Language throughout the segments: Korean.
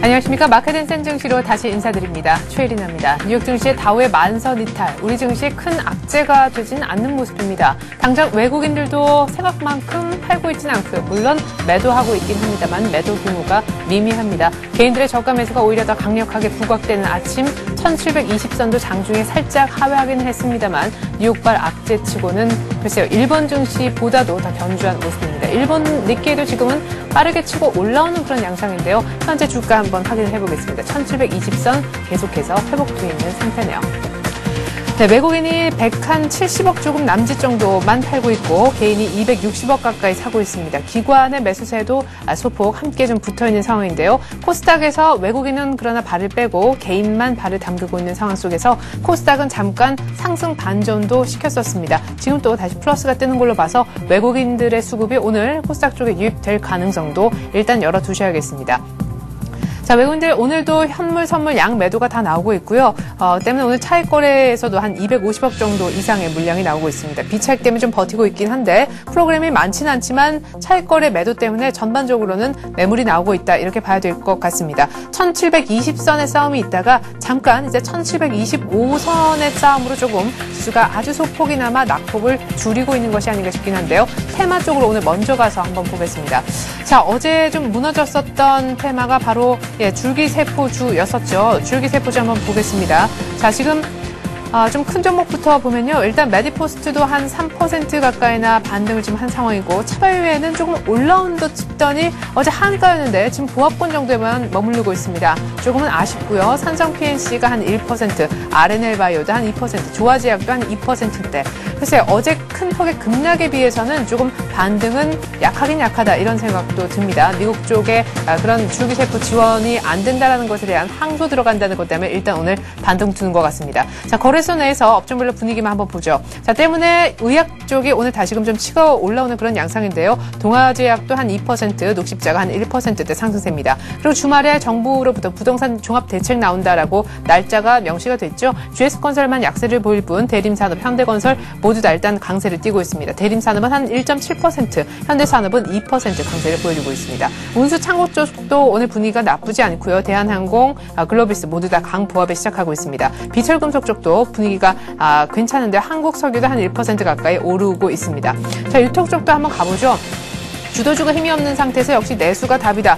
안녕하십니까. 마켓앤센 증시로 다시 인사드립니다. 최일인입니다. 뉴욕 증시의 다우의 만선 이탈, 우리 증시에 큰 악재가 되진 않는 모습입니다. 당장 외국인들도 생각만큼 팔고 있지는 않고요. 물론 매도하고 있긴 합니다만 매도 규모가 미미합니다. 개인들의 저가 매수가 오히려 더 강력하게 부각되는 아침, 1720선도 장중에 살짝 하회하기는 했습니다만 뉴욕발 악재치고는 글쎄요, 일본 증시보다도 더 견주한 모습입니다. 일본 니케이도 지금은 빠르게 치고 올라오는 그런 양상인데요. 현재 주가 한번 확인을 해보겠습니다. 1720선 계속해서 회복되어 있는 상태네요. 네, 외국인이 170억 조금 남짓 정도만 팔고 있고 개인이 260억 가까이 사고 있습니다. 기관의 매수세도 소폭 함께 좀 붙어있는 상황인데요. 코스닥에서 외국인은 그러나 발을 빼고 개인만 발을 담그고 있는 상황 속에서 코스닥은 잠깐 상승 반전도 시켰었습니다. 지금 또 다시 플러스가 뜨는 걸로 봐서 외국인들의 수급이 오늘 코스닥 쪽에 유입될 가능성도 일단 열어두셔야겠습니다. 자, 외국인들 오늘도 현물, 선물 양 매도가 다 나오고 있고요. 때문에 오늘 차익 거래에서도 한 250억 정도 이상의 물량이 나오고 있습니다. 비차익 때문에 좀 버티고 있긴 한데 프로그램이 많지는 않지만 차익 거래 매도 때문에 전반적으로는 매물이 나오고 있다. 이렇게 봐야 될 것 같습니다. 1720선의 싸움이 있다가 잠깐 이제 1725선의 싸움으로 조금 지수가 아주 소폭이나마 낙폭을 줄이고 있는 것이 아닌가 싶긴 한데요. 테마 쪽으로 오늘 먼저 가서 한번 보겠습니다. 자, 어제 좀 무너졌었던 테마가 바로 줄기세포주였었죠. 줄기세포주 한번 보겠습니다. 자, 지금 좀 큰 종목부터 보면요. 일단 메디포스트도 한 3% 가까이나 반등을 지금 한 상황이고 차바이오에는 조금 올라온 듯 싶더니 어제 한가였는데 지금 보합권 정도에만 머무르고 있습니다. 조금은 아쉽고요. 삼성 PNC가 한 1%, RNL바이오도 한 2%, 조화제약도 한 2%대. 글쎄요, 어제 큰 폭의 급락에 비해서는 조금 반등은 약하긴 약하다 이런 생각도 듭니다. 미국 쪽에 그런 줄기세포 지원이 안 된다는 것에 대한 항소 들어간다는 것 때문에 일단 오늘 반등 두는 것 같습니다. 자, 거래소 내에서 업종별로 분위기만 한번 보죠. 자, 때문에 의약 쪽이 오늘 다시금 좀 치고 올라오는 그런 양상인데요. 동아제약도 한 2%, 녹십자가 한 1%대 상승세입니다. 그리고 주말에 정부로부터 부동산 종합 대책 나온다라고 날짜가 명시가 됐죠. GS건설만 약세를 보일 뿐 대림산업, 현대건설 모두 다 일단 강세를 띠고 있습니다. 대림산업은 한 1.7%, 현대산업은 2% 강세를 보여주고 있습니다. 운수창고 쪽도 오늘 분위기가 나쁘지 않고요. 대한항공, 글로비스 모두 다 강보합에 시작하고 있습니다. 비철금속 쪽도 분위기가 괜찮은데 한국석유도 한 1% 가까이 오르고 있습니다. 자, 유통 쪽도 한번 가보죠. 주도주가 힘이 없는 상태에서 역시 내수가 답이다.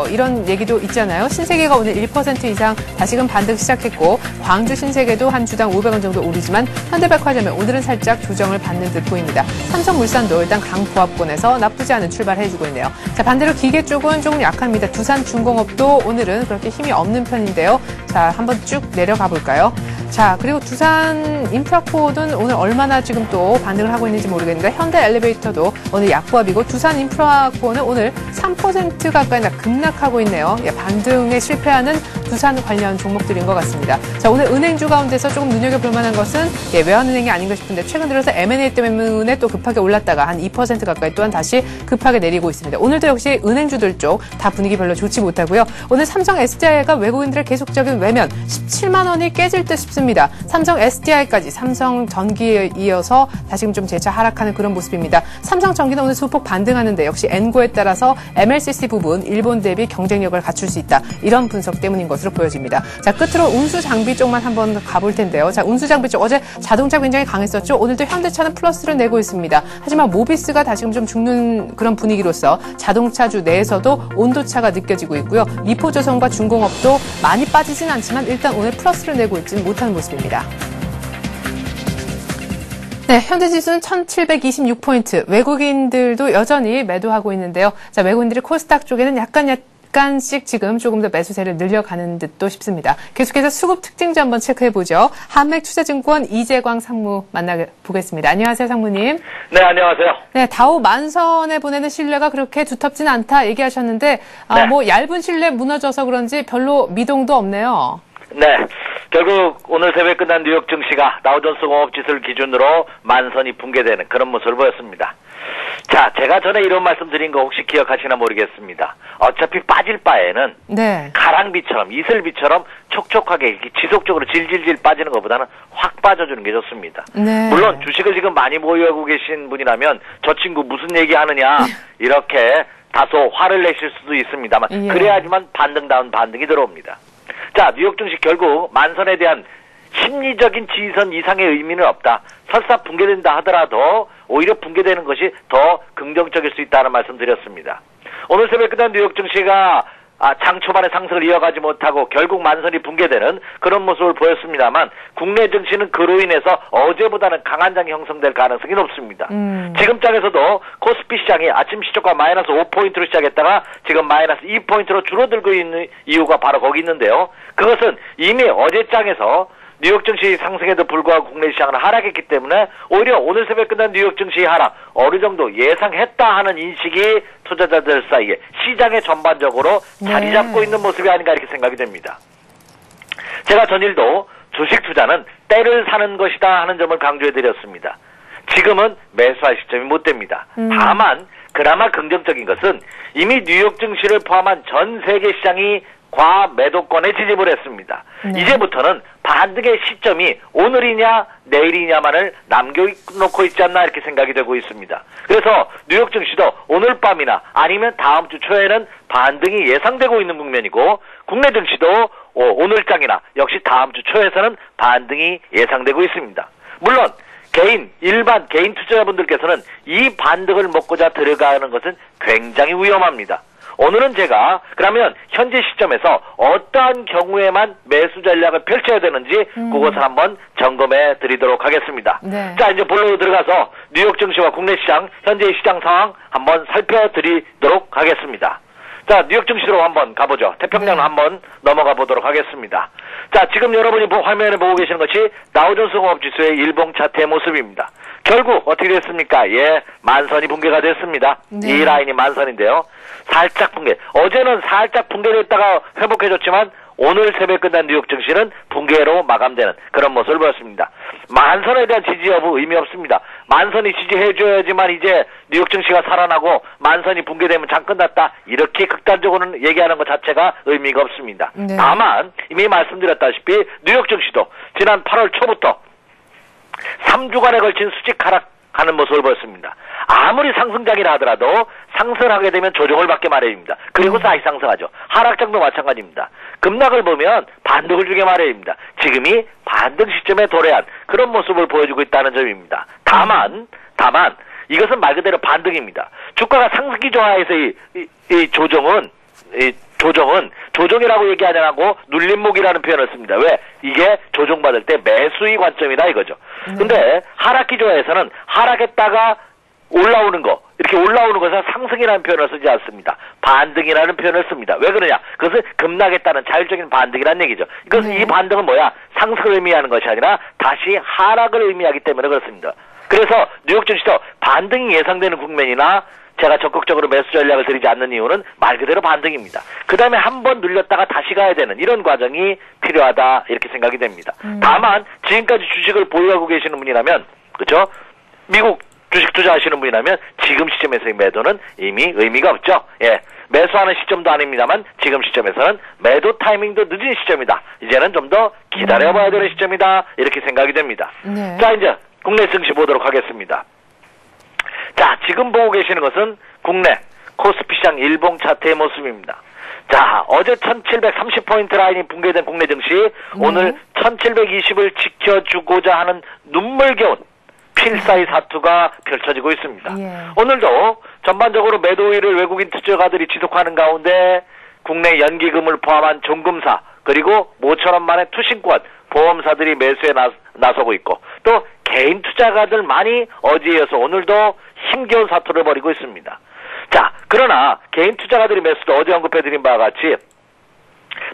이런 얘기도 있잖아요. 신세계가 오늘 1% 이상 다시금 반등 시작했고 광주 신세계도 한 주당 500원 정도 오르지만 현대백화점은 오늘은 살짝 조정을 받는 듯 보입니다. 삼성물산도 일단 강보합권에서 나쁘지 않은 출발을 해주고 있네요. 자, 반대로 기계 쪽은 조금 약합니다. 두산중공업도 오늘은 그렇게 힘이 없는 편인데요. 자, 한번 쭉 내려가 볼까요? 자, 그리고 두산인프라코는 오늘 얼마나 지금 또 반등을 하고 있는지 모르겠는데 현대엘리베이터도 오늘 약보합이고 두산인프라코는 오늘 3% 가까이나 급락하고 있네요. 반등에 실패하는 두산 관련 종목들인 것 같습니다. 자, 오늘 은행주 가운데서 조금 눈여겨볼 만한 것은 외환은행이 아닌가 싶은데 최근 들어서 M&A 때문에 또 급하게 올랐다가 한 2% 가까이 또한 다시 급하게 내리고 있습니다. 오늘도 역시 은행주들 쪽 다 분위기 별로 좋지 못하고요. 오늘 삼성 SDI가 외국인들의 계속적인 외면 17만 원이 깨질 듯 싶습니다. 삼성 SDI까지 삼성전기에 이어서 다시금 좀 재차 하락하는 그런 모습입니다. 삼성전기는 오늘 소폭 반등하는데 역시 엔고에 따라서 MLCC 부분 일본 대비 경쟁력을 갖출 수 있다. 이런 분석 때문인 것으로 보여집니다. 자, 끝으로 운수장비 쪽만 한번 가볼 텐데요. 자, 운수장비 쪽 어제 자동차 굉장히 강했었죠. 오늘도 현대차는 플러스를 내고 있습니다. 하지만 모비스가 다시금 좀 죽는 그런 분위기로서 자동차주 내에서도 온도차가 느껴지고 있고요. 미포조선과 중공업도 많이 빠지진 않지만 일단 오늘 플러스를 내고 있지는 못하는 모습입니다. 네, 현대지수는 1726포인트. 외국인들도 여전히 매도하고 있는데요. 자, 외국인들이 코스닥 쪽에는 약간씩 지금 조금 더 매수세를 늘려가는 듯도 싶습니다. 계속해서 수급 특징주 한번 체크해보죠. 한맥투자증권 이재광 상무 만나보겠습니다. 안녕하세요, 상무님. 네, 안녕하세요. 네, 다우 만선에 보내는 신뢰가 그렇게 두텁지는 않다 얘기하셨는데 네. 뭐 얇은 신뢰 무너져서 그런지 별로 미동도 없네요. 네, 결국 오늘 새벽에 끝난 뉴욕 증시가 다우존스 공업지수를 기준으로 만선이 붕괴되는 그런 모습을 보였습니다. 자, 제가 전에 이런 말씀 드린 거 혹시 기억하시나 모르겠습니다. 어차피 빠질 바에는 네. 가랑비처럼 이슬비처럼 촉촉하게 이렇게 지속적으로 질질질 빠지는 것보다는 확 빠져주는 게 좋습니다. 네. 물론 주식을 지금 많이 보유하고 계신 분이라면 저 친구 무슨 얘기하느냐 이렇게 다소 화를 내실 수도 있습니다만 예. 그래야지만 반등다운 반등이 들어옵니다. 자, 뉴욕 증시 결국 만선에 대한 심리적인 지지선 이상의 의미는 없다. 설사 붕괴된다 하더라도 오히려 붕괴되는 것이 더 긍정적일 수 있다는 말씀 드렸습니다. 오늘 새벽 끝난 뉴욕 증시가 장 초반에 상승을 이어가지 못하고 결국 만선이 붕괴되는 그런 모습을 보였습니다만 국내 증시는 그로 인해서 어제보다는 강한 장이 형성될 가능성이 높습니다. 지금 장에서도 코스피 시장이 아침 시초가 마이너스 5포인트로 시작했다가 지금 마이너스 2포인트로 줄어들고 있는 이유가 바로 거기 있는데요. 그것은 이미 어제 장에서 뉴욕 증시 상승에도 불구하고 국내 시장은 하락했기 때문에 오히려 오늘 새벽 끝난 뉴욕 증시 하락 어느 정도 예상했다 하는 인식이 투자자들 사이에 시장에 전반적으로 자리 잡고 있는 모습이 아닌가 이렇게 생각이 됩니다. 제가 전일도 주식 투자는 때를 사는 것이다 하는 점을 강조해드렸습니다. 지금은 매수할 시점이 못 됩니다. 다만 그나마 긍정적인 것은 이미 뉴욕 증시를 포함한 전 세계 시장이 과매도권에 진입을 했습니다. 네. 이제부터는 반등의 시점이 오늘이냐 내일이냐만을 남겨놓고 있지 않나 이렇게 생각이 되고 있습니다. 그래서 뉴욕 증시도 오늘 밤이나 아니면 다음 주 초에는 반등이 예상되고 있는 국면이고 국내 증시도 오늘장이나 역시 다음 주 초에서는 반등이 예상되고 있습니다. 물론 일반 개인 투자자분들께서는 이 반등을 먹고자 들어가는 것은 굉장히 위험합니다. 오늘은 제가 그러면 현재 시점에서 어떠한 경우에만 매수 전략을 펼쳐야 되는지 그것을 한번 점검해 드리도록 하겠습니다. 네. 자, 이제 본론으로 들어가서 뉴욕 증시와 국내 시장, 현재 시장 상황 한번 살펴드리도록 하겠습니다. 자, 뉴욕 증시로 한번 가보죠. 태평양으로 네. 한번 넘어가 보도록 하겠습니다. 자, 지금 여러분이 화면에 보고 계시는 것이 다우존스 공업지수의 일봉 차트의 모습입니다. 결국 어떻게 됐습니까? 예, 만선이 붕괴가 됐습니다. 네. 이 라인이 만선인데요. 살짝 붕괴. 어제는 살짝 붕괴됐다가 회복해줬지만 오늘 새벽 끝난 뉴욕 증시는 붕괴로 마감되는 그런 모습을 보였습니다. 만선에 대한 지지 여부 의미 없습니다. 만선이 지지해줘야지만 이제 뉴욕 증시가 살아나고 만선이 붕괴되면 장 끝났다. 이렇게 극단적으로는 얘기하는 것 자체가 의미가 없습니다. 네. 다만 이미 말씀드렸다시피 뉴욕 증시도 지난 8월 초부터 3주간에 걸친 수직 하락하는 모습을 보였습니다. 아무리 상승장이라 하더라도 상승을 하게 되면 조정을 받게 마련입니다. 그리고 다시 상승하죠. 하락장도 마찬가지입니다. 급락을 보면 반등을 주게 마련입니다. 지금이 반등 시점에 도래한 그런 모습을 보여주고 있다는 점입니다. 다만 이것은 말 그대로 반등입니다. 주가가 상승기 조하에서 이 조정이라고 얘기 안 하고 눌림목이라는 표현을 씁니다. 왜? 이게 조정받을 때 매수의 관점이다 이거죠. 근데 하락기 조하에서는 하락했다가 올라오는 거, 이렇게 올라오는 것은 상승이라는 표현을 쓰지 않습니다. 반등이라는 표현을 씁니다. 왜 그러냐? 그것은 급락했다는 자율적인 반등이라는 얘기죠. 이것은 이 반등은 뭐야? 상승을 의미하는 것이 아니라 다시 하락을 의미하기 때문에 그렇습니다. 그래서 뉴욕 증시도 반등이 예상되는 국면이나 제가 적극적으로 매수 전략을 드리지 않는 이유는 말 그대로 반등입니다. 그 다음에 한번 눌렸다가 다시 가야 되는 이런 과정이 필요하다 이렇게 생각이 됩니다. 다만 지금까지 주식을 보유하고 계시는 분이라면 그렇죠? 미국 주식 투자하시는 분이라면 지금 시점에서의 매도는 이미 의미가 없죠. 예, 매수하는 시점도 아닙니다만 지금 시점에서는 매도 타이밍도 늦은 시점이다. 이제는 좀 더 기다려봐야 되는 시점이다 이렇게 생각이 됩니다. 네. 자, 이제 국내 증시 보도록 하겠습니다. 자, 지금 보고 계시는 것은 국내 코스피 시장 일봉 차트의 모습입니다. 자, 어제 1730포인트 라인이 붕괴된 국내 증시 오늘 1720을 지켜주고자 하는 눈물겨운 필사의 사투가 펼쳐지고 있습니다. 예. 오늘도 전반적으로 매도일을 외국인 투자가들이 지속하는 가운데 국내 연기금을 포함한 종금사 그리고 모처럼 만의 투신권 보험사들이 매수에 나서고 있고 또 개인 투자가들만이 어제에 이어서 오늘도 힘겨운 사투를 벌이고 있습니다. 자, 그러나 개인 투자가들이 매수도 어제 언급해드린 바와 같이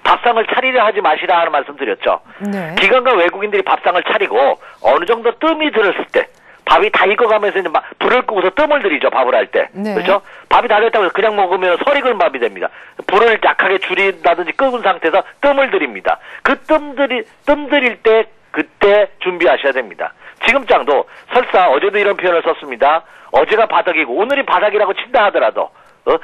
밥상을 차리려 하지 마시라 하는 말씀 드렸죠. 네. 기관과 외국인들이 밥상을 차리고 어느 정도 뜸이 들었을 때 밥이 다 익어가면서 이제 막 불을 끄고서 뜸을 들이죠. 밥을 할 때. 네. 그렇죠? 밥이 다 됐다고 해서 그냥 먹으면 설이 그은 밥이 됩니다. 불을 약하게 줄인다든지 끄은 상태에서 뜸을 들입니다. 그 뜸 들일 때 그때 준비하셔야 됩니다. 지금 장도 설사 어제도 이런 표현을 썼습니다. 어제가 바닥이고 오늘이 바닥이라고 친다 하더라도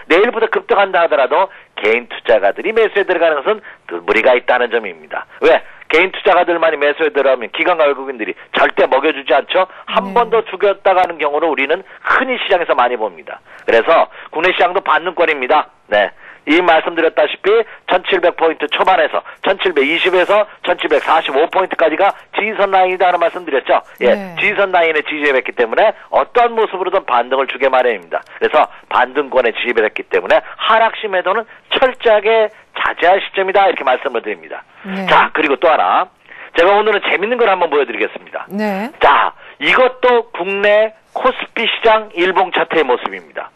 내일부터 급등한다 하더라도 개인 투자가들이 매수에 들어가는 것은 무리가 있다는 점입니다. 왜? 개인 투자가들만이 매수에 들어가면 기관과 외국인들이 절대 먹여주지 않죠. 한 번 더 죽였다가 하는 경우를 우리는 흔히 시장에서 많이 봅니다. 그래서 국내 시장도 반등권입니다. 네. 이 말씀드렸다시피 1700포인트 초반에서 1720에서 1745포인트까지가 지지선 라인이다 하는 말씀드렸죠. 예, 네. 지지선 라인에 지지했기 때문에 어떠한 모습으로든 반등을 주게 마련입니다. 그래서 반등권에 지지했기 때문에 하락시 매도는 철저하게 자제할 시점이다 이렇게 말씀을 드립니다. 네. 자, 그리고 또 하나 제가 오늘은 재밌는 걸 한번 보여드리겠습니다. 네. 자, 이것도 국내 코스피 시장 일봉 차트의 모습입니다.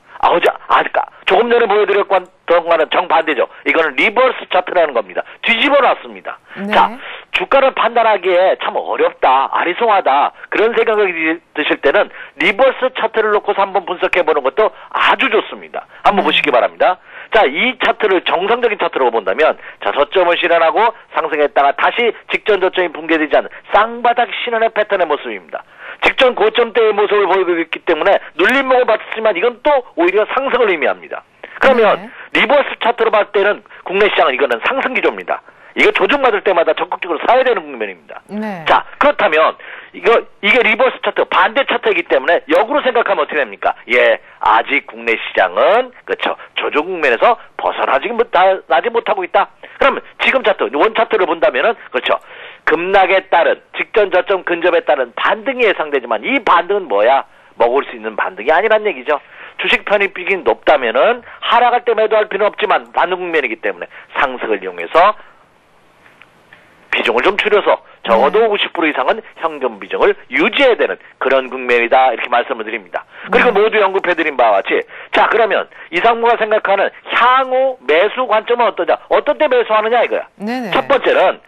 조금 전에 보여드렸던 거는 정반대죠. 이거는 리버스 차트라는 겁니다. 뒤집어 놨습니다. 네. 자, 주가를 판단하기에 참 어렵다, 아리송하다, 그런 생각이 드실 때는 리버스 차트를 놓고서 한번 분석해보는 것도 아주 좋습니다. 한번 보시기 바랍니다. 자, 이 차트를 정상적인 차트로 본다면, 자, 저점을 실현하고 상승했다가 다시 직전 저점이 붕괴되지 않는 쌍바닥 신현의 패턴의 모습입니다. 직전 고점대의 모습을 보이고 있기 때문에 눌림목을 받았지만 이건 또 오히려 상승을 의미합니다. 그러면 리버스 차트로 봤을 때는 국내 시장은 이거는 상승 기조입니다. 이게 조정받을 때마다 적극적으로 사야 되는 국면입니다. 네. 자, 그렇다면 이게 리버스 차트, 반대 차트이기 때문에 역으로 생각하면 어떻게 됩니까? 예, 아직 국내 시장은 그렇죠. 조정 국면에서 벗어나지 못하고 있다. 그러면 지금 차트, 원 차트를 본다면은 그렇죠. 급락에 따른 직전 저점 근접에 따른 반등이 예상되지만 이 반등은 뭐야? 먹을 수 있는 반등이 아니란 얘기죠. 주식 편입비중이 높다면은 하락할 때 매도할 필요는 없지만 반등 국면이기 때문에 상승을 이용해서 비중을 좀 줄여서 적어도 50% 이상은 현금 비중을 유지해야 되는 그런 국면이다 이렇게 말씀을 드립니다. 그리고 모두 언급해드린 바와 같이 자, 그러면 이상무가 생각하는 향후 매수 관점은 어떠냐? 어떤 때 매수하느냐 이거야. 네네. 첫 번째는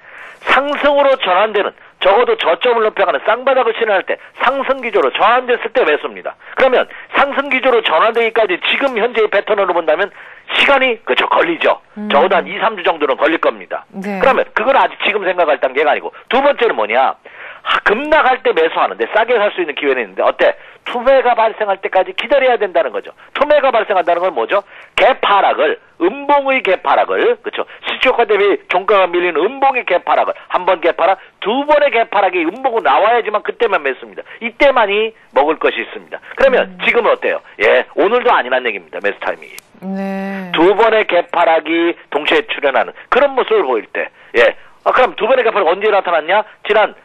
상승으로 전환되는 적어도 저점을 높여가는 쌍바닥을 실현할 때 상승 기조로 전환됐을 때 매수입니다. 그러면 상승 기조로 전환되기까지 지금 현재의 패턴으로 본다면 시간이 그렇죠 걸리죠. 적어도 한 2, 3주 정도는 걸릴 겁니다. 네. 그러면 그건 아직 지금 생각할 단계가 아니고 두 번째는 뭐냐? 급락할 때 매수하는데 싸게 살 수 있는 기회는 있는데 어때? 투매가 발생할 때까지 기다려야 된다는 거죠. 투매가 발생한다는 건 뭐죠? 개파락을 음봉의 개파락을 그렇죠. 시초가 대비 종가가 밀리는 음봉의 개파락을 한 번 개파락, 두 번의 개파락이 음봉으로 나와야지만 그때만 매수입니다. 이때만이 먹을 것이 있습니다. 그러면 지금은 어때요? 예, 오늘도 아니란 얘기입니다. 매수 타이밍이. 네. 두 번의 개파락이 동시에 출현하는 그런 모습을 보일 때, 예. 그럼 두 번의 개파락 언제 나타났냐? 지난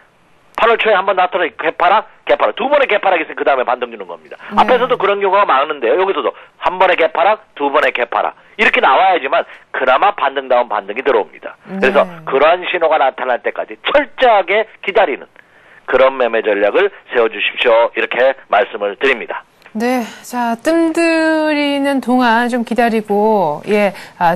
8월 초에 한번 나타난 개파락. 두 번의 개파락이 있으면 그 다음에 반등 주는 겁니다. 네. 앞에서도 그런 경우가 많은데요. 여기서도 한 번의 개파락, 두 번의 개파락. 이렇게 나와야지만 그나마 반등다운 반등이 들어옵니다. 그래서 그러한 신호가 나타날 때까지 철저하게 기다리는 그런 매매 전략을 세워주십시오. 이렇게 말씀을 드립니다. 네. 자, 뜸 들이는 동안 좀 기다리고,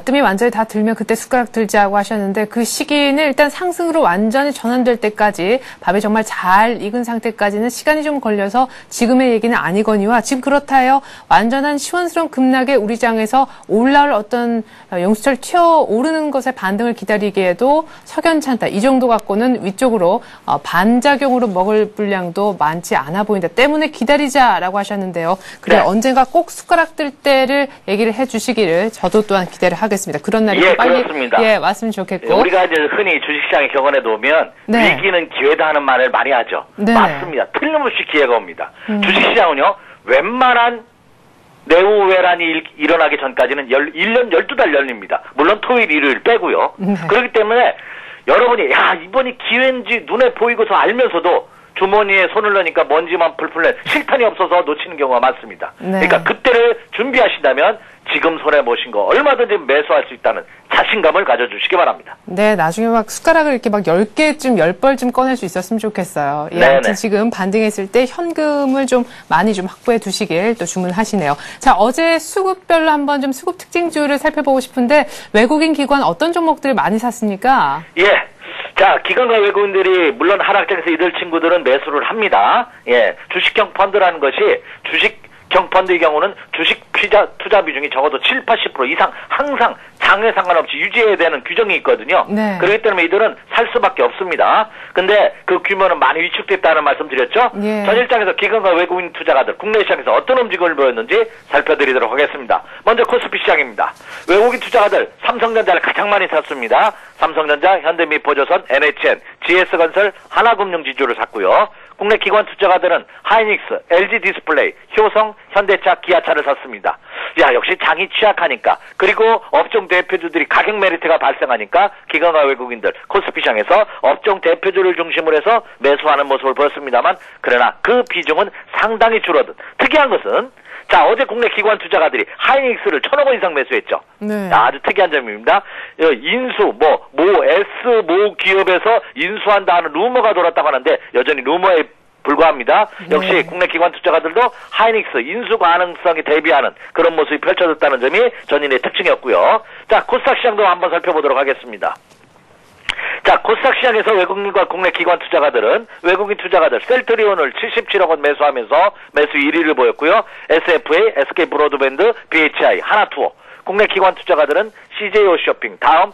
뜸이 완전히 다 들면 그때 숟가락 들자고 하셨는데, 그 시기는 일단 상승으로 완전히 전환될 때까지, 밥이 정말 잘 익은 상태까지는 시간이 좀 걸려서 지금의 얘기는 아니거니와, 지금 그렇다 해요. 완전한 시원스러운 급락에 우리 장에서 올라올 어떤 영수철 튀어오르는 것의 반등을 기다리기에도 석연찮다. 이 정도 갖고는 위쪽으로 반작용으로 먹을 분량도 많지 않아 보인다. 때문에 기다리자라고 하셨는데요. 그래, 네. 언젠가 꼭 숟가락 들 때를 얘기를 해주시기를 저도 또한 기대를 하겠습니다. 그런 날이 빨리 그렇습니다. 왔으면 좋겠고. 우리가 이제 흔히 주식시장의 격언에 놓으면 네. 위기는 기회다 하는 말을 많이 하죠. 네. 맞습니다. 틀림없이 기회가 옵니다. 주식시장은요. 웬만한 내후외란이 일어나기 전까지는 1년 12달 열립니다. 물론 토요일, 일요일 빼고요. 네. 그렇기 때문에 여러분이 이번이 기회인지 눈에 보이고서 알면서도 주머니에 손을 넣으니까 먼지만 풀풀 실탄이 없어서 놓치는 경우가 많습니다. 네. 그러니까 그때를 준비하신다면 지금 손에 모신 거 얼마든지 매수할 수 있다는 자신감을 가져주시기 바랍니다. 네, 나중에 막 숟가락을 이렇게 막 10개쯤, 10벌쯤 꺼낼 수 있었으면 좋겠어요. 예, 아무튼 지금 반등했을 때 현금을 좀 많이 좀 확보해 두시길 또 주문하시네요. 자, 어제 수급별로 한번 좀 수급 특징주를 살펴보고 싶은데 외국인 기관 어떤 종목들을 많이 샀습니까? 예. 자, 기관과 외국인들이 물론 하락장에서 이들 친구들은 매수를 합니다. 예. 주식형 펀드라는 것이 주식형 정펀드의 경우는 주식 투자 비중이 적어도 7, 80% 이상 항상 장에 상관없이 유지해야 되는 규정이 있거든요. 네. 그렇기 때문에 이들은 살 수밖에 없습니다. 근데 그 규모는 많이 위축됐다는 말씀 드렸죠. 예. 전 일장에서 기관과 외국인 투자가들 국내 시장에서 어떤 움직임을 보였는지 살펴드리도록 하겠습니다. 먼저 코스피 시장입니다. 외국인 투자가들 삼성전자를 가장 많이 샀습니다. 삼성전자, 현대미포조선, NHN, GS건설, 하나금융 지주를 샀고요. 국내 기관 투자가들은 하이닉스, LG디스플레이, 효성, 현대차, 기아차를 샀습니다. 야, 역시 장이 취약하니까, 그리고 업종 대표주들이 가격 메리트가 발생하니까 기관과 외국인들 코스피 시장에서 업종 대표주를 중심으로 해서 매수하는 모습을 보였습니다만, 그러나 그 비중은 상당히 줄어든. 특이한 것은 자, 어제 국내 기관 투자가들이 하이닉스를 1,000억 원 이상 매수했죠. 네. 아주 특이한 점입니다. 인수, 모 기업에서 인수한다 하는 루머가 돌았다고 하는데 여전히 루머에 불과합니다. 역시 네. 국내 기관 투자가들도 하이닉스 인수 가능성이 대비하는 그런 모습이 펼쳐졌다는 점이 전인의 특징이었고요. 자, 코스닥 시장도 한번 살펴보도록 하겠습니다. 자, 코스닥 시장에서 외국인과 국내 기관 투자가들은 외국인 투자가들 셀트리온을 77억 원 매수하면서 매수 1위를 보였고요. SFA, SK브로드밴드, BHI, 하나투어. 국내 기관 투자가들은 CJO 쇼핑, 다음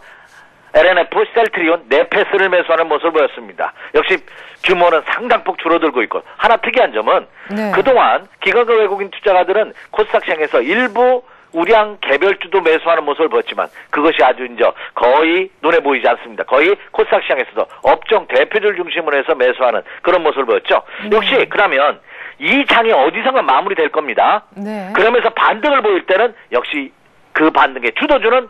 LNF, 셀트리온, 네페스를 매수하는 모습을 보였습니다. 역시 규모는 상당폭 줄어들고 있고, 하나 특이한 점은 네. 그동안 기관과 외국인 투자가들은 코스닥 시장에서 일부 우량 개별주도 매수하는 모습을 보였지만 그것이 아주 이제 거의 눈에 보이지 않습니다. 거의 코스닥 시장에서도 업종 대표주를 중심으로 해서 매수하는 그런 모습을 보였죠. 역시 그러면 이 장이 어디선가 마무리될 겁니다. 네. 그러면서 반등을 보일 때는 역시 그 반등의 주도주는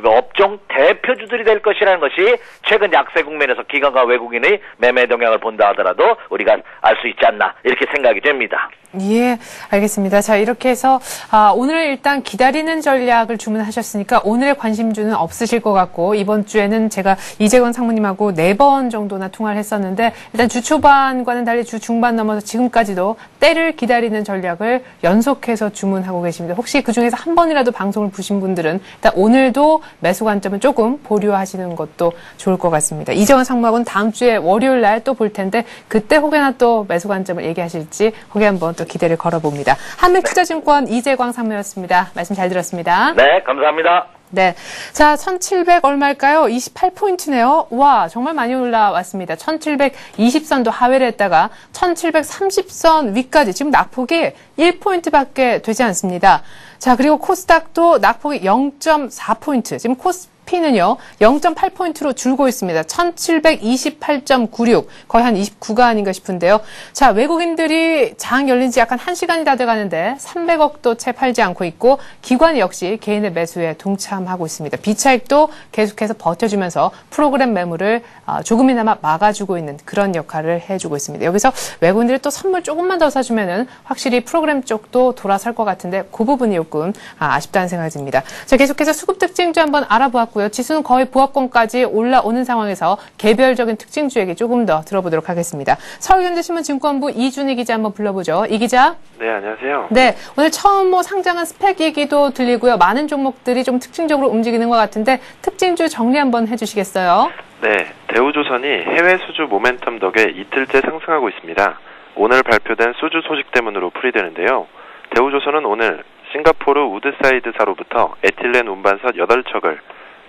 업종 대표주들이 될 것이라는 것이 최근 약세 국면에서 기관과 외국인의 매매 동향을 본다 하더라도 우리가 알 수 있지 않나 이렇게 생각이 됩니다. 예, 알겠습니다. 자, 이렇게 해서 오늘 일단 기다리는 전략을 주문하셨으니까 오늘의 관심주는 없으실 것 같고 이번 주에는 제가 이재건 상무님하고 4번 정도나 통화를 했었는데 일단 주 초반과는 달리 주 중반 넘어서 지금까지도 때를 기다리는 전략을 연속해서 주문하고 계십니다. 혹시 그중에서 한 번이라도 방송을 보신 분들은 일단 오늘도 매수 관점은 조금 보류하시는 것도 좋을 것 같습니다. 이재건 상무하고는 다음 주에 월요일 날 또 볼 텐데 그때 혹여나 또 매수 관점을 얘기하실지 혹여 한번 또 기대를 걸어봅니다. 한맥투자증권 이재광 상무였습니다. 말씀 잘 들었습니다. 네, 감사합니다. 네. 자, 1700 얼마일까요? 28포인트네요. 와, 정말 많이 올라왔습니다. 1720선도 하회를 했다가 1730선 위까지 지금 낙폭이 1포인트밖에 되지 않습니다. 자, 그리고 코스닥도 낙폭이 0.4포인트. 지금 코스피는요, 0.8포인트로 줄고 있습니다. 1728.96. 거의 한 29가 아닌가 싶은데요. 자, 외국인들이 장 열린 지 약간 1시간이 다 돼가는데 300억도 채 팔지 않고 있고 기관이 역시 개인의 매수에 동참하고 있습니다. 비차익도 계속해서 버텨주면서 프로그램 매물을 조금이나마 막아주고 있는 그런 역할을 해주고 있습니다. 여기서 외국인들이 또 선물 조금만 더 사주면은 확실히 프로그램 쪽도 돌아설 것 같은데 그 부분이 조금 아쉽다는 생각이 듭니다. 자, 계속해서 수급 특징주 한번 알아보았고요. 지수는 거의 보합권까지 올라오는 상황에서 개별적인 특징주 얘기 조금 더 들어보도록 하겠습니다. 서울경제신문 증권부 이준희 기자 한번 불러보죠. 이 기자. 네, 안녕하세요. 네, 오늘 처음 상장한 스펙 얘기도 들리고요. 많은 종목들이 좀 특징적으로 움직이는 것 같은데 특징주 정리 한번 해주시겠어요? 네, 대우조선이 해외 수주 모멘텀 덕에 이틀째 상승하고 있습니다. 오늘 발표된 수주 소식 때문으로 풀이되는데요. 대우조선은 오늘 싱가포르 우드사이드사로부터 에틸렌 운반선 8척을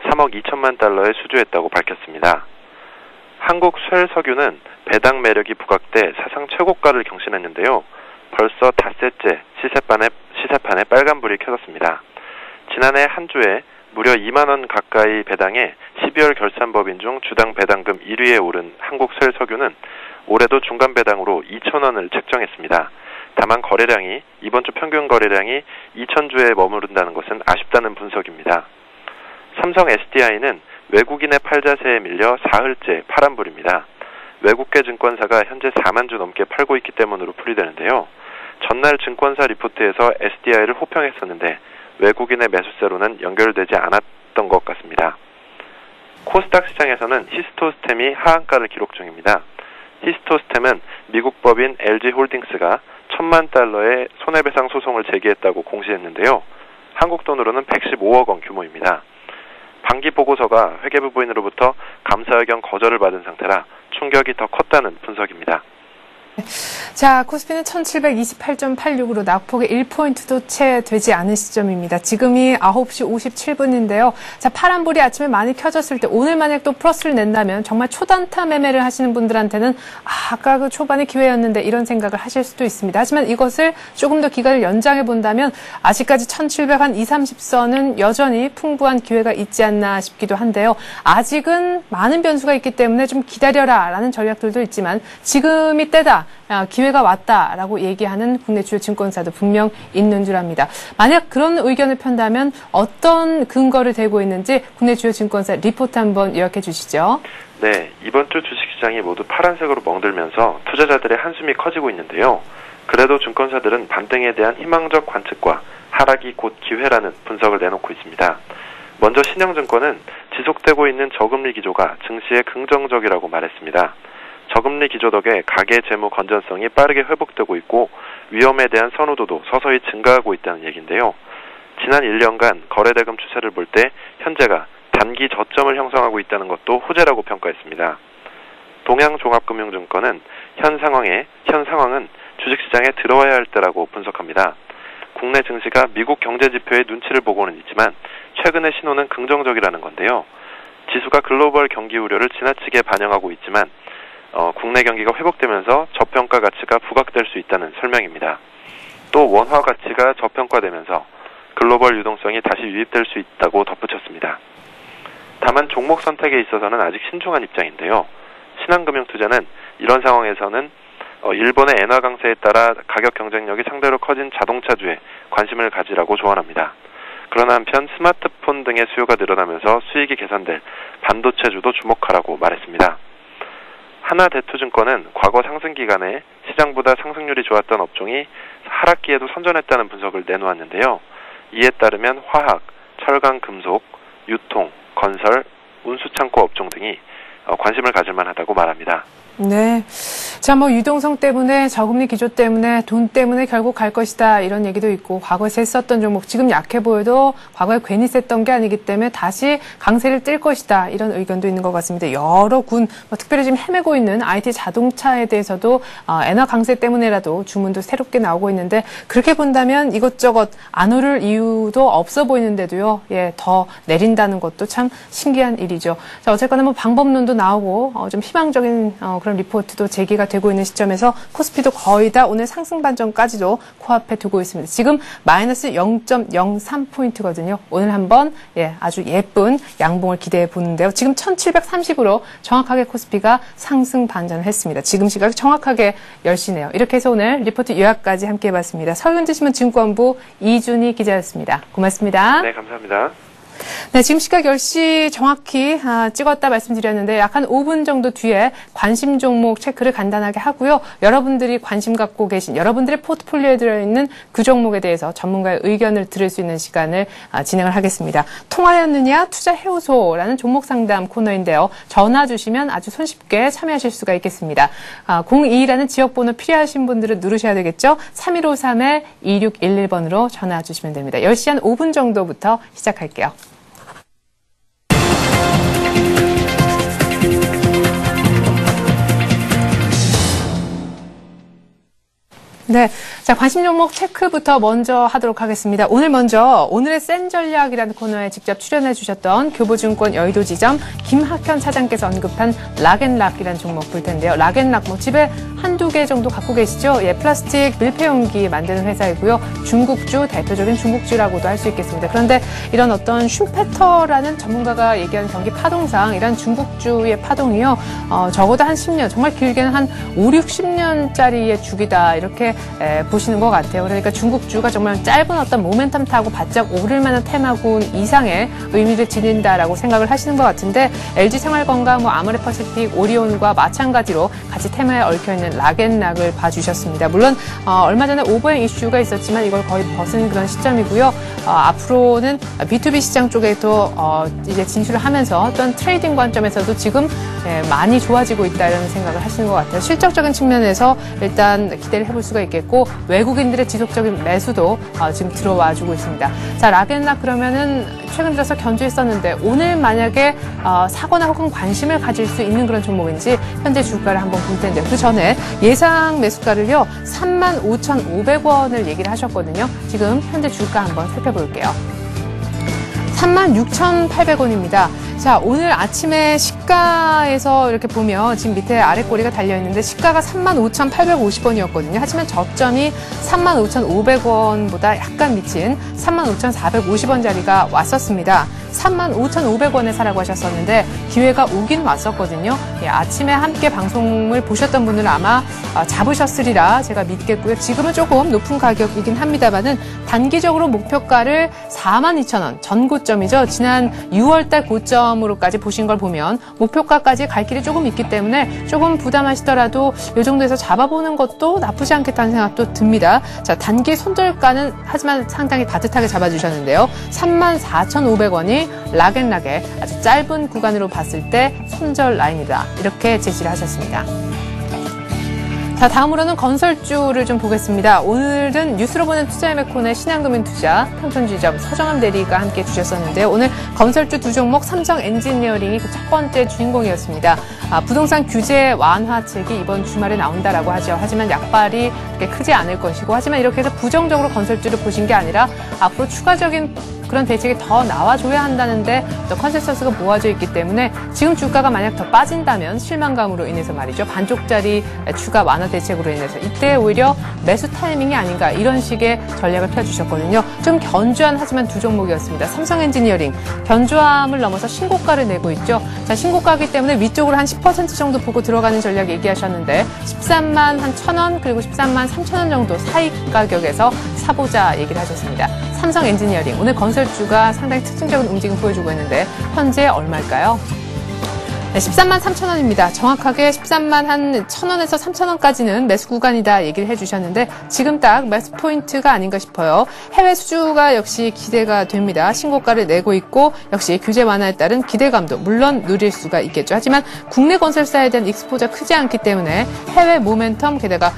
3억 2천만 달러에 수주했다고 밝혔습니다. 한국 쇠석유는 배당 매력이 부각돼 사상 최고가를 경신했는데요. 벌써 닷새째 시세판에 빨간불이 켜졌습니다. 지난해 한 주에 무려 2만 원 가까이 배당해 12월 결산법인 중 주당 배당금 1위에 오른 한국 쇠석유는 올해도 중간 배당으로 2천 원을 책정했습니다. 다만 거래량이 이번 주 평균 거래량이 2,000주에 머무른다는 것은 아쉽다는 분석입니다. 삼성 SDI는 외국인의 팔자세에 밀려 사흘째 파란불입니다. 외국계 증권사가 현재 4만 주 넘게 팔고 있기 때문으로 풀이되는데요. 전날 증권사 리포트에서 SDI를 호평했었는데 외국인의 매수세로는 연결되지 않았던 것 같습니다. 코스닥 시장에서는 히스토스템이 하한가를 기록 중입니다. 히스토스템은 미국 법인 LG홀딩스가 1,000만 달러의 손해배상 소송을 제기했다고 공시했는데요. 한국 돈으로는 115억 원 규모입니다. 반기 보고서가 회계부부인으로부터 감사 의견 거절을 받은 상태라 충격이 더 컸다는 분석입니다. 자, 코스피는 1728.86으로 낙폭의 1포인트도 채 되지 않은 시점입니다. 지금이 9시 57분인데요. 자, 파란불이 아침에 많이 켜졌을 때 오늘 만약 또 플러스를 낸다면 정말 초단타 매매를 하시는 분들한테는 아까 그 초반에 기회였는데 이런 생각을 하실 수도 있습니다. 하지만 이것을 조금 더 기간을 연장해 본다면 아직까지 1720-30선은 여전히 풍부한 기회가 있지 않나 싶기도 한데요. 아직은 많은 변수가 있기 때문에 좀 기다려라 라는 전략들도 있지만 지금이 때다. 기회가 왔다라고 얘기하는 국내 주요 증권사도 분명 있는 줄 압니다. 만약 그런 의견을 편다면 어떤 근거를 대고 있는지 국내 주요 증권사 리포트 한번 요약해 주시죠. 네, 이번 주 주식시장이 모두 파란색으로 멍들면서 투자자들의 한숨이 커지고 있는데요. 그래도 증권사들은 반등에 대한 희망적 관측과 하락이 곧 기회라는 분석을 내놓고 있습니다. 먼저 신영증권은 지속되고 있는 저금리 기조가 증시에 긍정적이라고 말했습니다. 저금리 기조 덕에 가계 재무 건전성이 빠르게 회복되고 있고 위험에 대한 선호도도 서서히 증가하고 있다는 얘기인데요. 지난 1년간 거래대금 추세를 볼 때 현재가 단기 저점을 형성하고 있다는 것도 호재라고 평가했습니다. 동양종합금융증권은 현 상황은 주식시장에 들어와야 할 때라고 분석합니다. 국내 증시가 미국 경제지표의 눈치를 보고는 있지만 최근의 신호는 긍정적이라는 건데요. 지수가 글로벌 경기 우려를 지나치게 반영하고 있지만 국내 경기가 회복되면서 저평가 가치가 부각될 수 있다는 설명입니다. 또 원화 가치가 저평가되면서 글로벌 유동성이 다시 유입될 수 있다고 덧붙였습니다. 다만 종목 선택에 있어서는 아직 신중한 입장인데요. 신한금융투자는 이런 상황에서는 일본의 엔화 강세에 따라 가격 경쟁력이 상대로 커진 자동차주에 관심을 가지라고 조언합니다. 그러나 한편 스마트폰 등의 수요가 늘어나면서 수익이 개선될 반도체주도 주목하라고 말했습니다. 하나대투증권은 과거 상승 기간에 시장보다 상승률이 좋았던 업종이 하락기에도 선전했다는 분석을 내놓았는데요. 이에 따르면 화학, 철강, 금속, 유통, 건설, 운수창고 업종 등이 관심을 가질 만하다고 말합니다. 네. 자, 유동성 때문에 저금리 기조 때문에 돈 때문에 결국 갈 것이다 이런 얘기도 있고 과거에 셌었던 종목 지금 약해 보여도 과거에 괜히 셌던 게 아니기 때문에 다시 강세를 띨 것이다 이런 의견도 있는 것 같습니다. 여러 군 특별히 지금 헤매고 있는 IT 자동차에 대해서도 엔화 강세 때문에라도 주문도 새롭게 나오고 있는데 그렇게 본다면 이것저것 안 오를 이유도 없어 보이는데도요. 예, 더 내린다는 것도 참 신기한 일이죠. 자, 어쨌거나 방법론도 나오고 좀 희망적인 그런 리포트도 제기가 되고 있는 시점에서 코스피도 거의 다 오늘 상승 반전까지도 코앞에 두고 있습니다. 지금 마이너스 0.03포인트거든요. 오늘 한번 아주 예쁜 양봉을 기대해 보는데요. 지금 1730으로 정확하게 코스피가 상승 반전을 했습니다. 지금 시각 정확하게 10시네요. 이렇게 해서 오늘 리포트 요약까지 함께 해봤습니다. 서울경제신문증권부 이준희 기자였습니다. 고맙습니다. 네, 감사합니다. 네, 지금 시각 10시 정확히 찍었다 말씀드렸는데 약 한 5분 정도 뒤에 관심 종목 체크를 간단하게 하고요. 여러분들이 관심 갖고 계신 여러분들의 포트폴리오에 들어있는 그 종목에 대해서 전문가의 의견을 들을 수 있는 시간을 진행을 하겠습니다. 통하였느냐 투자해오소라는 종목 상담 코너인데요. 전화 주시면 아주 손쉽게 참여하실 수가 있겠습니다. 02라는 지역번호 필요하신 분들은 누르셔야 되겠죠. 3153-2611번으로 전화 주시면 됩니다. 10시 한 5분 정도부터 시작할게요. 네. 자, 관심 종목 체크부터 먼저 하도록 하겠습니다. 오늘의 센 전략이라는 코너에 직접 출연해 주셨던 교보증권 여의도지점 김학현 차장께서 언급한 락앤락이라는 종목 볼 텐데요. 락앤락 집에 한두 개 정도 갖고 계시죠? 예, 플라스틱 밀폐용기 만드는 회사이고요. 중국주, 대표적인 중국주라고도 할 수 있겠습니다. 그런데 이런 어떤 슈페터라는 전문가가 얘기하는 경기 파동상 이런 중국주의 파동이요. 적어도 한 10년, 정말 길게는 한 5, 60년짜리의 주기다. 이렇게 보시는 것 같아요. 그러니까 중국주가 정말 짧은 어떤 모멘텀 타고 바짝 오를 만한 테마군 이상의 의미를 지닌다라고 생각을 하시는 것 같은데 LG생활건강, 아모레퍼시픽, 오리온과 마찬가지로 같이 테마에 얽혀있는 락앤락을 봐주셨습니다. 물론 얼마 전에 오버행 이슈가 있었지만 이걸 거의 벗은 그런 시점이고요. 앞으로는 B2B 시장 쪽에도 이제 진출을 하면서 어떤 트레이딩 관점에서도 지금 많이 좋아지고 있다 이런 생각을 하시는 것 같아요. 실적적인 측면에서 일단 기대를 해볼 수가 있겠고 외국인들의 지속적인 매수도 지금 들어와주고 있습니다. 자, 락앤락 그러면은 최근 들어서 견주했었는데 오늘 만약에 사거나 혹은 관심을 가질 수 있는 그런 종목인지 현재 주가를 한번 볼 텐데 그 전에 예상 매수가를요 35,500원을 얘기를 하셨거든요. 지금 현재 주가 한번 살펴볼게요. 36,800원입니다. 자, 오늘 아침에 시가에서 이렇게 보면 지금 밑에 아래 꼬리가 달려있는데 시가가 35,850원이었거든요. 하지만 저점이 35,500원보다 약간 미친 35,450원짜리가 왔었습니다. 35,500원에 사라고 하셨었는데 기회가 오긴 왔었거든요. 예, 아침에 함께 방송을 보셨던 분들은 아마 잡으셨으리라 제가 믿겠고요. 지금은 조금 높은 가격이긴 합니다만은 단기적으로 목표가를 42,000원 전고점이죠. 지난 6월달 고점으로까지 보신 걸 보면 목표가까지 갈 길이 조금 있기 때문에 조금 부담하시더라도 이 정도에서 잡아보는 것도 나쁘지 않겠다는 생각도 듭니다. 자, 단기 손절가는 하지만 상당히 따뜻하게 잡아주셨는데요. 34,500원이 락앤락의 아주 짧은 구간으로 봤을 때 손절 라인이다. 이렇게 제시를 하셨습니다. 자, 다음으로는 건설주를 좀 보겠습니다. 오늘은 뉴스로 보는 투자의 코너의 신한금융투자 평촌지점 서정함 대리가 함께 주셨었는데요. 오늘 건설주 두 종목 삼성 엔지니어링이 그 첫 번째 주인공이었습니다. 부동산 규제 완화책이 이번 주말에 나온다라고 하죠. 하지만 약발이 그렇게 크지 않을 것이고 하지만 이렇게 해서 부정적으로 건설주를 보신 게 아니라 앞으로 추가적인 그런 대책이 더 나와줘야 한다는데 또 컨센서스가 모아져 있기 때문에 지금 주가가 만약 더 빠진다면 실망감으로 인해서 말이죠. 반쪽짜리 추가 완화 대책으로 인해서 이때 오히려 매수 타이밍이 아닌가 이런 식의 전략을 펴주셨거든요. 좀 견주한 하지만 두 종목이었습니다. 삼성 엔지니어링 견주함을 넘어서 신고가를 내고 있죠. 자, 신고가이기 때문에 위쪽으로 한 10% 정도 보고 들어가는 전략 얘기하셨는데 13만 한 1,000원 그리고 13만 3,000원 정도 사이 가격에서 사보자 얘기를 하셨습니다. 삼성 엔지니어링 오늘 건설주가 상당히 특징적인 움직임 보여주고 있는데 현재 얼마일까요? 네, 13만 3,000원입니다. 정확하게 13만 한 1,000원에서 3,000원까지는 매수 구간이다 얘기를 해주셨는데 지금 딱 매수 포인트가 아닌가 싶어요. 해외 수주가 역시 기대가 됩니다. 신고가를 내고 있고 역시 규제 완화에 따른 기대감도 물론 누릴 수가 있겠죠. 하지만 국내 건설사에 대한 익스포저 크지 않기 때문에 해외 모멘텀 게다가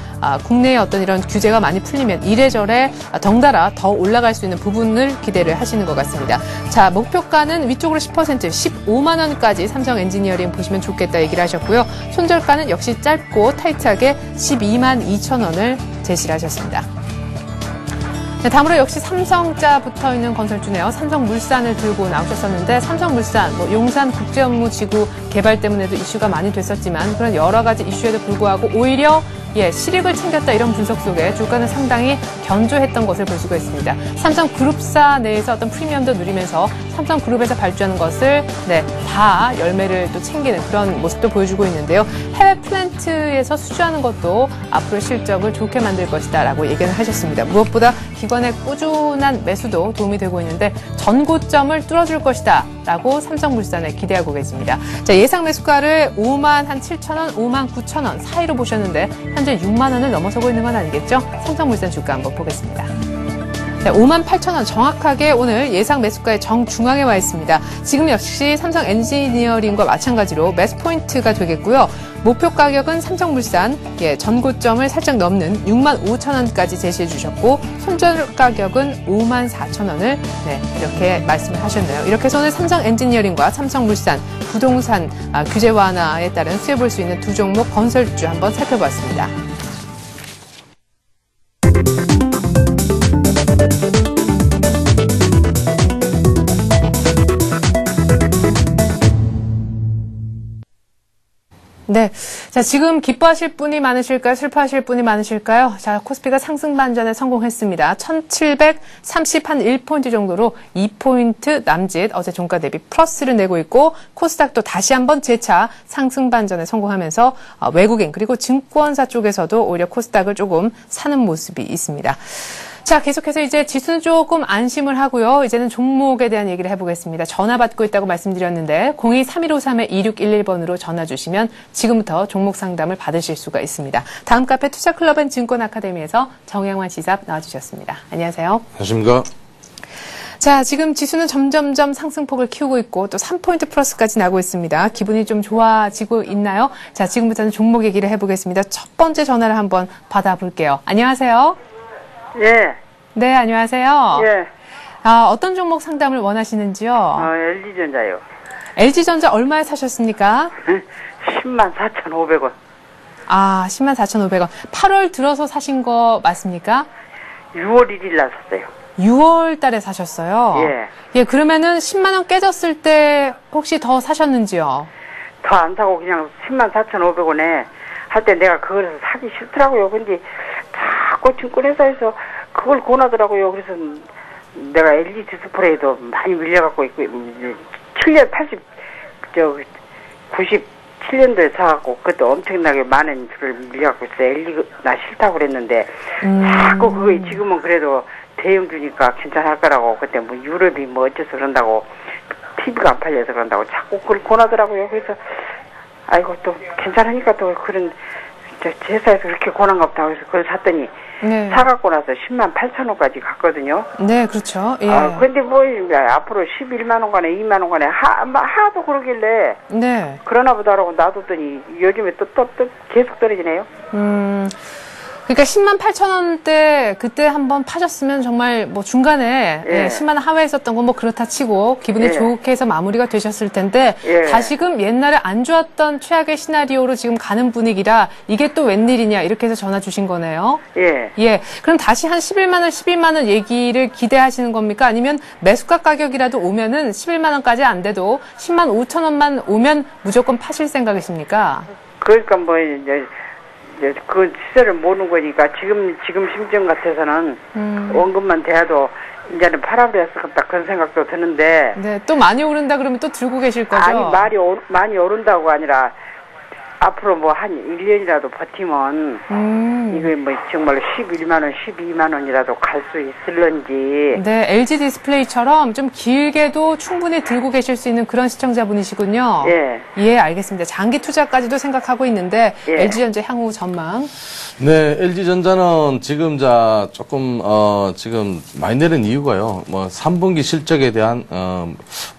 국내의 어떤 이런 규제가 많이 풀리면 이래저래 덩달아 더 올라갈 수 있는 부분을 기대를 하시는 것 같습니다. 자, 목표가는 위쪽으로 10% 15만 원까지 삼성 엔지니어링 보시면 좋겠다 얘기를 하셨고요. 손절가는 역시 짧고 타이트하게 12만 2천 원을 제시를 하셨습니다. 네, 다음으로 역시 삼성자 붙어있는 건설주네요. 삼성물산을 들고 나오셨었는데 삼성물산, 용산 국제업무지구 개발 때문에도 이슈가 많이 됐었지만 그런 여러 가지 이슈에도 불구하고 오히려 실익을 챙겼다 이런 분석 속에 주가는 상당히 견조했던 것을 볼 수가 있습니다. 삼성그룹사 내에서 어떤 프리미엄도 누리면서 삼성그룹에서 발주하는 것을 다 열매를 또 챙기는 그런 모습도 보여주고 있는데요. 해외 플랜트에서 수주하는 것도 앞으로 실적을 좋게 만들 것이다 라고 얘기를 하셨습니다. 무엇보다 기관의 꾸준한 매수도 도움이 되고 있는데 전고점을 뚫어줄 것이다 라고 삼성물산에 기대하고 계십니다. 자, 예상 매수가를 5만 한 7,000원, 5만 9,000원 사이로 보셨는데 현재 6만 원을 넘어서고 있는 건 아니겠죠? 삼성물산 주가 한번 보겠습니다. 네, 5만 8,000원 정확하게 오늘 예상 매수가의 정중앙에 와 있습니다. 지금 역시 삼성 엔지니어링과 마찬가지로 매수 포인트가 되겠고요. 목표 가격은 삼성물산 전고점을 살짝 넘는 6만 5천 원까지 제시해 주셨고 손절 가격은 5만 4천 원을 이렇게 말씀을 하셨네요. 이렇게 해서 오늘 삼성 엔지니어링과 삼성물산 부동산 규제 완화에 따른 수혜 볼 수 있는 두 종목 건설주 한번 살펴봤습니다. 네. 자, 지금 기뻐하실 분이 많으실까요? 슬퍼하실 분이 많으실까요? 자, 코스피가 상승 반전에 성공했습니다. 1730한 1포인트 정도로 2포인트 남짓 어제 종가 대비 플러스를 내고 있고 코스닥도 다시 한번 재차 상승 반전에 성공하면서 외국인 그리고 증권사 쪽에서도 오히려 코스닥을 조금 사는 모습이 있습니다. 자, 계속해서 이제 지수는 조금 안심을 하고요. 이제는 종목에 대한 얘기를 해보겠습니다. 전화 받고 있다고 말씀드렸는데 02-3153-2611번으로 전화 주시면 지금부터 종목 상담을 받으실 수가 있습니다. 다음 카페 투자클럽 앤 증권아카데미에서 정영환 시사 나와주셨습니다. 안녕하세요. 안녕하십니까. 자, 지금 지수는 점점점 상승폭을 키우고 있고 또 3포인트 플러스까지 나고 있습니다. 기분이 좀 좋아지고 있나요? 자, 지금부터는 종목 얘기를 해보겠습니다. 첫 번째 전화를 한번 받아볼게요. 안녕하세요. 예. 네, 안녕하세요. 예. 어떤 종목 상담을 원하시는지요? LG전자요. LG전자 얼마에 사셨습니까? 104,500원. 104,500원. 8월 들어서 사신 거 맞습니까? 6월 1일 날 샀어요. 6월 달에 사셨어요? 예. 예, 그러면은 10만 원 깨졌을 때 혹시 더 사셨는지요? 더 안 사고 그냥 104,500원에 할 때 내가 그걸 사기 싫더라고요. 근데 자꾸 증권회사에서 그걸 권하더라고요. 그래서 내가 LG 디스플레이도 많이 밀려갖고 있고, 97년도에 사갖고, 그때 엄청나게 많은 줄을 밀려갖고 있어요. LG가 싫다고 그랬는데, 자꾸 그거 지금은 그래도 대형 주니까 괜찮을 거라고, 그때 뭐 유럽이 뭐 어째서 그런다고, TV가 안 팔려서 그런다고 자꾸 그걸 권하더라고요. 그래서, 아이고, 또 괜찮으니까 또 그런, 제 회사에서 그렇게 권한가 보다. 그래서 그걸 샀더니, 네. 사갖고 나서 108,000원까지 갔거든요. 네, 그렇죠. 예. 근데 뭐, 앞으로 11만원간에 2만원간에 하도 그러길래, 네. 그러나 보다라고 놔뒀더니, 요즘에 또 계속 떨어지네요. 그러니까 108,000원대 그때 한번 파셨으면 정말 뭐 중간에 예. 10만 원 하회했었던 건 뭐 그렇다 치고 기분이 예. 좋게 해서 마무리가 되셨을 텐데 예. 다시금 옛날에 안 좋았던 최악의 시나리오로 지금 가는 분위기라 이게 또 웬일이냐 이렇게 해서 전화 주신 거네요. 예. 예. 그럼 다시 한 11만 원, 12만 원 얘기를 기대하시는 겁니까? 아니면 매수가 가격이라도 오면은 11만 원까지 안 돼도 10만 5천 원만 오면 무조건 파실 생각이십니까? 그러니까 뭐, 이제 그 시세를 모르는 거니까 지금 심정 같아서는 원금만 돼도 이제는 팔아버렸을 것 같다 그런 생각도 드는데. 네. 또 많이 오른다 그러면 또 들고 계실 거죠? 아니, 많이 오른다고 아니라 앞으로 뭐 한 1년이라도 버티면 이거 뭐 정말 11만원, 12만원이라도 갈 수 있을런지. 네, LG 디스플레이처럼 좀 길게도 충분히 들고 계실 수 있는 그런 시청자분이시군요. 예. 예, 알겠습니다. 장기 투자까지도 생각하고 있는데 예. LG전자 향후 전망. 네, LG전자는 지금 조금 지금 많이 내린 이유가요. 뭐 3분기 실적에 대한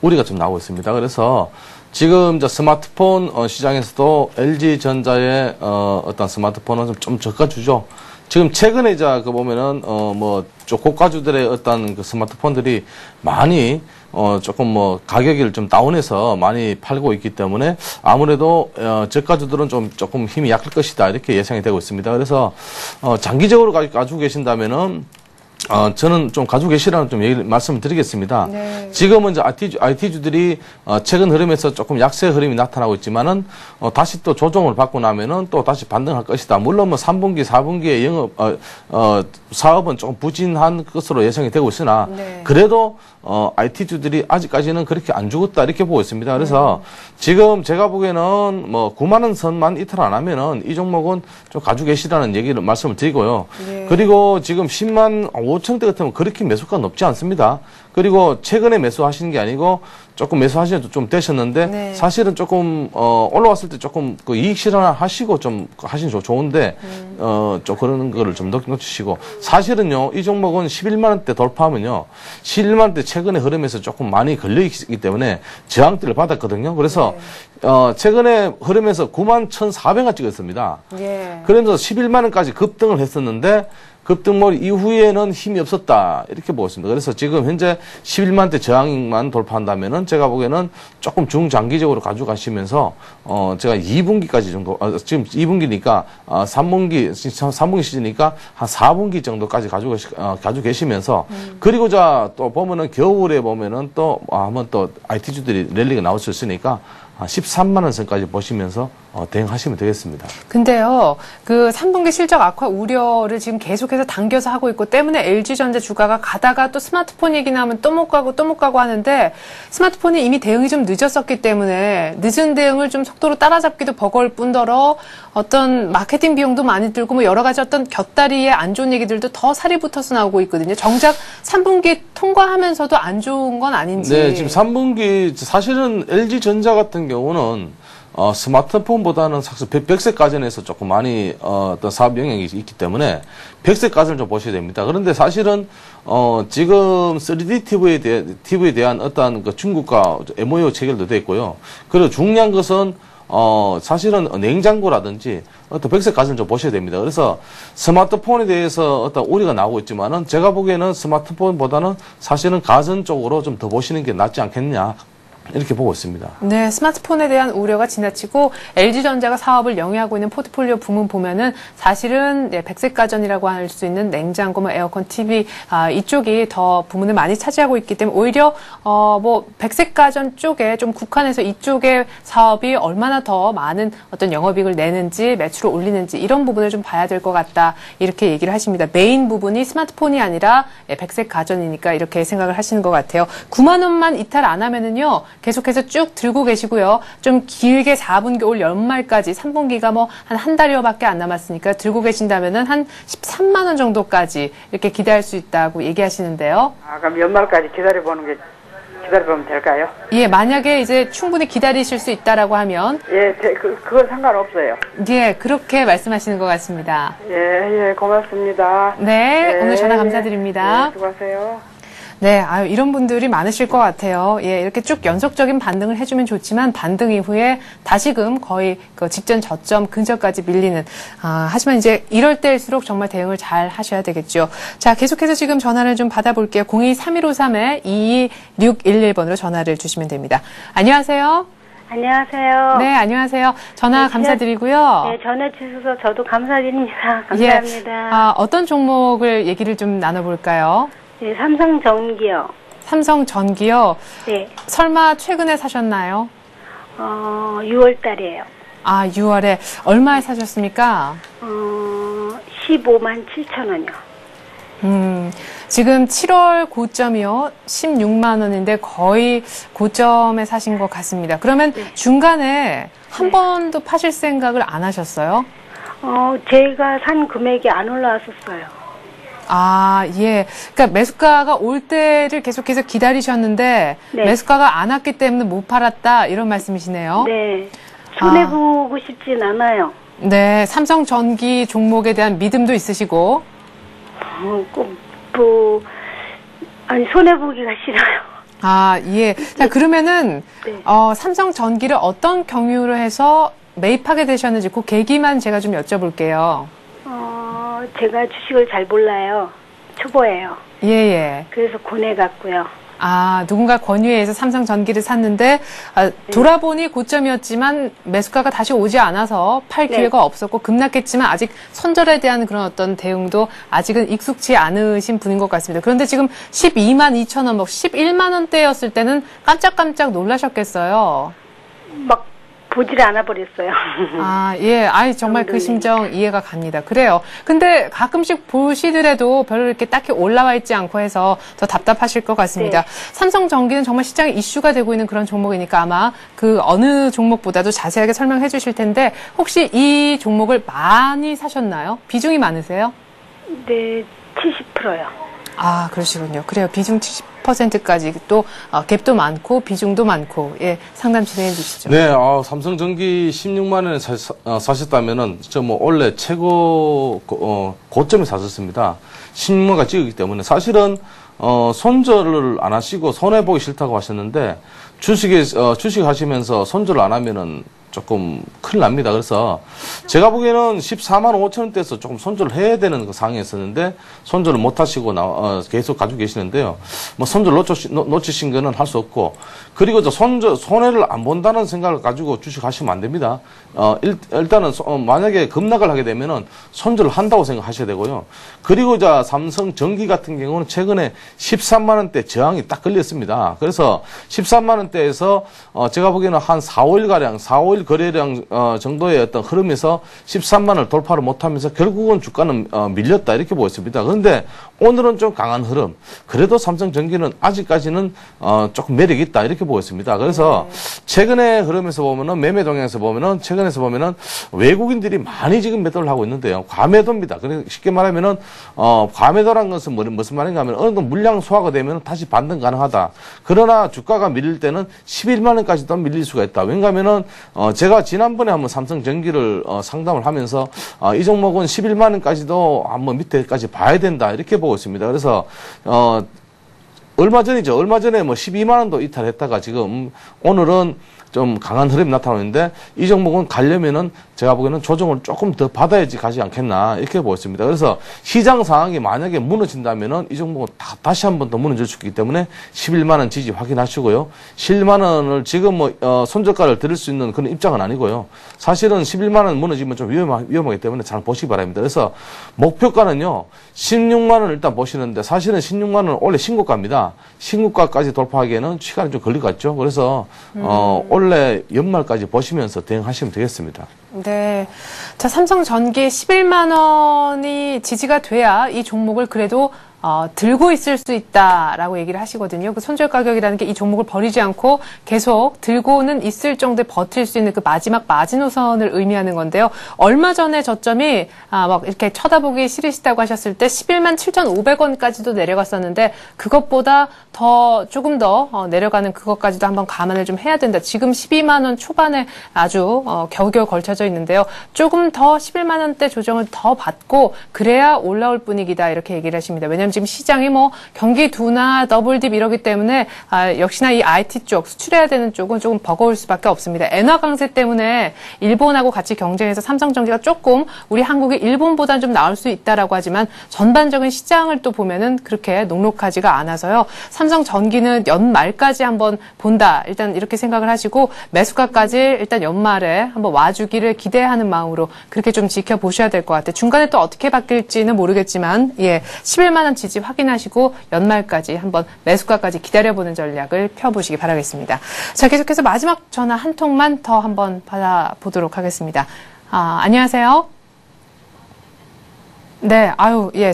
우려가 좀 나오고 있습니다. 그래서 지금 스마트폰 시장에서도 LG전자의 어떤 스마트폰은 좀 저가주죠. 지금 최근에 보면은 뭐 고가주들의 어떤 그 스마트폰들이 많이 조금 뭐 가격을 좀 다운해서 많이 팔고 있기 때문에 아무래도 저가주들은 조금 힘이 약할 것이다 이렇게 예상이 되고 있습니다. 그래서 장기적으로 가지고 계신다면은 저는 좀 가지고 계시라는 좀 말씀을 드리겠습니다. 네. 지금은 이제 IT주들이 최근 흐름에서 조금 약세 흐름이 나타나고 있지만은 다시 또 조정을 받고 나면은 또 다시 반등할 것이다. 물론 뭐 3분기, 4분기에 사업은 조금 부진한 것으로 예상이 되고 있으나 네. 그래도 IT주들이 아직까지는 그렇게 안 죽었다 이렇게 보고 있습니다. 그래서 지금 제가 보기에는 뭐 9만 원 선만 이탈 안 하면은 이 종목은 좀 가지고 계시라는 얘기를 말씀을 드리고요. 네. 그리고 지금 10만 5천대 같으면 그렇게 매수가 높지 않습니다. 그리고 최근에 매수하시는 게 아니고 조금 매수하신 지도 좀 되셨는데 네. 사실은 조금 올라왔을 때 조금 그 이익 실현하시고 좀 하시는 게 좋은데 좀 그런 거를 좀 놓치시고 사실은요 이 종목은 11만 원대 돌파하면요 11만 원대 최근에 흐름에서 조금 많이 걸려 있기 때문에 저항대를 받았거든요. 그래서 최근에 흐름에서 9만 1,400원 찍었습니다. 예. 그래서 11만 원까지 급등을 했었는데 급등몰 이후에는 힘이 없었다 이렇게 보고 있습니다. 그래서 지금 현재 11만대 저항만 돌파한다면은 제가 보기에는 조금 중장기적으로 가져가시면서 제가 2분기까지 정도 지금 2분기니까 3분기 시즌이니까 한 4분기 정도까지 가지고 계시면서 그리고 또 보면은 겨울에 보면은 또 한번 또 IT주들이 랠리가 나올 수 있으니까 13만 원 선까지 보시면서 대응하시면 되겠습니다. 근데요, 그 3분기 실적 악화 우려를 지금 계속해서 당겨서 하고 있고 때문에 LG전자 주가가 가다가 또 스마트폰 얘기 나오면 또 못 가고 하는데 스마트폰이 이미 대응이 좀 늦었었기 때문에 늦은 대응을 좀 속도로 따라잡기도 버거울 뿐더러 어떤 마케팅 비용도 많이 들고 뭐 여러 가지 어떤 곁다리의 안 좋은 얘기들도 더 살이 붙어서 나오고 있거든요. 정작 3분기 통과하면서도 안 좋은 건 아닌지. 네, 지금 3분기 사실은 LG전자 같은 경우는 스마트폰보다는 사실 100세 가전에서 조금 많이 어떤 사업 영역이 있기 때문에 100세 가전을 좀 보셔야 됩니다. 그런데 사실은 지금 3D TV에 대한 어떤 그 중국과 MOU 체결도 돼 있고요. 그리고 중요한 것은 사실은 냉장고라든지 어떤 100세 가전을 좀 보셔야 됩니다. 그래서 스마트폰에 대해서 어떤 우려가 나오고 있지만은 제가 보기에는 스마트폰보다는 사실은 가전 쪽으로 좀 더 보시는 게 낫지 않겠냐. 이렇게 보고 있습니다. 네, 스마트폰에 대한 우려가 지나치고 LG전자가 사업을 영위하고 있는 포트폴리오 부문 보면은 사실은 100세 가전이라고 할 수 있는 냉장고, 에어컨, TV 이쪽이 더 부문을 많이 차지하고 있기 때문에 오히려 100세 가전 쪽에 좀 국한해서 이쪽의 사업이 얼마나 더 많은 어떤 영업이익을 내는지 매출을 올리는지 이런 부분을 좀 봐야 될 것 같다 이렇게 얘기를 하십니다. 메인 부분이 스마트폰이 아니라 100세 가전이니까 이렇게 생각을 하시는 것 같아요. 9만 원만 이탈 안 하면은요. 계속해서 쭉 들고 계시고요. 좀 길게 4분기 올 연말까지 3분기가 한 달여밖에 안 남았으니까 들고 계신다면은 한 13만 원 정도까지 이렇게 기대할 수 있다고 얘기하시는데요. 그럼 연말까지 기다려보면 될까요? 예, 만약에 이제 충분히 기다리실 수 있다라고 하면 예, 그건 상관없어요. 예, 그렇게 말씀하시는 것 같습니다. 예, 고맙습니다. 네, 오늘 전화 감사드립니다. 예, 수고하세요. 네, 이런 분들이 많으실 것 같아요. 예, 이렇게 쭉 연속적인 반등을 해주면 좋지만 반등 이후에 다시금 거의 그 직전 저점 근처까지 밀리는, 하지만 이제 이럴 때일수록 정말 대응을 잘 하셔야 되겠죠. 자, 계속해서 지금 전화를 좀 받아볼게요. 02-3153-22611번으로 전화를 주시면 됩니다. 안녕하세요. 안녕하세요. 네, 안녕하세요. 전화 네, 감사드리고요. 네, 전화 주셔서 저도 감사드립니다. 감사합니다. 예, 어떤 종목을 얘기를 좀 나눠볼까요? 네, 삼성전기요. 삼성전기요? 네. 설마 최근에 사셨나요? 6월 달이에요. 6월에 얼마에 사셨습니까? 15만 7천 원이요. 지금 7월 고점이요. 16만 원인데 거의 고점에 사신 것 같습니다. 그러면 네. 중간에 한 번도 파실 생각을 안 하셨어요? 제가 산 금액이 안 올라왔었어요. 예. 그러니까 매수가가 올 때를 계속해서 기다리셨는데 네. 매수가가 안 왔기 때문에 못 팔았다 이런 말씀이시네요. 네. 손해보고 싶진 않아요. 네. 삼성전기 종목에 대한 믿음도 있으시고. 손해보기가 싫어요. 예. 자, 그러면은 네. 삼성전기를 어떤 경유로 해서 매입하게 되셨는지 그 계기만 제가 좀 여쭤볼게요. 제가 주식을 잘 몰라요. 초보예요. 예. 그래서 고뇌갔고요. 누군가 권유에 의해서 삼성전기를 샀는데 돌아보니 고점이었지만 매수가가 다시 오지 않아서 팔 기회가 없었고 급락했지만 아직 손절에 대한 그런 어떤 대응도 아직은 익숙치 않으신 분인 것 같습니다. 그런데 지금 12만 2천 원, 11만 원대였을 때는 깜짝깜짝 놀라셨겠어요. 막 보지를 않아 버렸어요. 예. 정말 그 심정 이해가 갑니다. 그래요. 근데 가끔씩 보시더라도 별로 이렇게 딱히 올라와 있지 않고 해서 더 답답하실 것 같습니다. 네. 삼성전기는 정말 시장에 이슈가 되고 있는 그런 종목이니까 아마 그 어느 종목보다도 자세하게 설명해 주실 텐데 혹시 이 종목을 많이 사셨나요? 비중이 많으세요? 네, 70%요. 그러시군요. 그래요. 비중 70%까지 또 갭도 많고 비중도 많고 상담 진행해 주시죠. 네, 삼성전기 16만 원에 사셨다면은 원래 최고 고점에 사셨습니다. 16만 원까지 찍었기 때문에 사실은 손절을 안 하시고 손해 보기 싫다고 하셨는데 주식 하시면서 손절을 안 하면은 조금 큰일 납니다. 그래서 제가 보기에는 14만 5천 원대에서 조금 손절을 해야 되는 그 상황이었었는데 손절을 못 하시고 계속 가지고 계시는데요. 손절 놓치신 거는 할 수 없고 그리고 손해를 안 본다는 생각을 가지고 주식하시면 안 됩니다. 일단은 만약에 급락을 하게 되면은 손절을 한다고 생각하셔야 되고요. 그리고 삼성전기 같은 경우는 최근에 13만 원대 저항이 딱 걸렸습니다. 그래서 13만 원대에서 제가 보기에는 한 4, 5일 거래량 정도의 어떤 흐름에서 13만 원을 돌파를 못하면서 결국은 주가는 밀렸다 이렇게 보였습니다. 그런데 오늘은 좀 강한 흐름. 그래도 삼성전기는 아직까지는 조금 매력이 있다 이렇게 보였습니다. 그래서 최근의 흐름에서 보면은 매매 동향에서 보면은 최근에서 보면은 외국인들이 많이 지금 매도를 하고 있는데요. 과매도입니다. 그러니까 쉽게 말하면은 과매도란 것은 무슨 말인가 하면 어느 정도 물량 소화가 되면 다시 반등 가능하다. 그러나 주가가 밀릴 때는 11만 원까지도 밀릴 수가 있다. 왜냐하면은 제가 지난번에 한번 삼성전기를 상담을 하면서 이 종목은 11만 원까지도 한번 밑에까지 봐야 된다 이렇게 보고 있습니다. 그래서 얼마 전이죠. 얼마 전에 뭐 12만 원도 이탈했다가 지금 오늘은 좀 강한 흐름이 나타나는데 이 종목은 가려면은 제가 보기에는 조정을 조금 더 받아야지 가지 않겠나 이렇게 보고 있습니다. 그래서 시장 상황이 만약에 무너진다면은 이 종목은 다시 한 번 더 무너질 수 있기 때문에 11만 원 지지 확인하시고요. 11만 원을 지금 손절가를 드릴 수 있는 그런 입장은 아니고요. 사실은 11만 원 무너지면 좀 위험하기 때문에 잘 보시기 바랍니다. 그래서 목표가는요. 16만 원을 일단 보시는데 사실은 16만 원은 원래 신고가입니다. 신고가까지 돌파하기에는 시간이 좀 걸릴 것 같죠. 그래서 원래 연말까지 보시면서 대응하시면 되겠습니다. 네. 자, 삼성전기 11만 원이 지지가 돼야 이 종목을 그래도 들고 있을 수 있다라고 얘기를 하시거든요. 그 손절 가격이라는 게 이 종목을 버리지 않고 계속 들고는 있을 정도에 버틸 수 있는 그 마지막 마지노선을 의미하는 건데요. 얼마 전에 저점이 막 이렇게 쳐다보기 싫으시다고 하셨을 때 11만 7,500원까지도 내려갔었는데 그것보다 조금 더 내려가는 그것까지도 한번 감안을 좀 해야 된다. 지금 12만 원 초반에 아주 겨우겨우 걸쳐져 있는데요. 조금 더 11만 원대 조정을 더 받고 그래야 올라올 분위기다 이렇게 얘기를 하십니다. 왜냐하면 지금 시장이 뭐 경기 둔화, 더블딥 이러기 때문에 역시나 이 IT 쪽 수출해야 되는 쪽은 조금 버거울 수밖에 없습니다. 엔화 강세 때문에 일본하고 같이 경쟁해서 삼성전기가 조금 우리 한국이 일본보다는 좀 나을 수 있다라고 하지만 전반적인 시장을 또 보면은 그렇게 녹록하지가 않아서요. 삼성전기는 연말까지 한번 본다. 일단 이렇게 생각을 하시고 매수가까지 일단 연말에 한번 와주기를 기대하는 마음으로 그렇게 좀 지켜보셔야 될 것 같아요. 중간에 또 어떻게 바뀔지는 모르겠지만 11만 원 지지 확인하시고 연말까지 한번 매수가까지 기다려보는 전략을 펴보시기 바라겠습니다. 자, 계속해서 마지막 전화 한 통만 더 한번 받아보도록 하겠습니다. 안녕하세요. 네,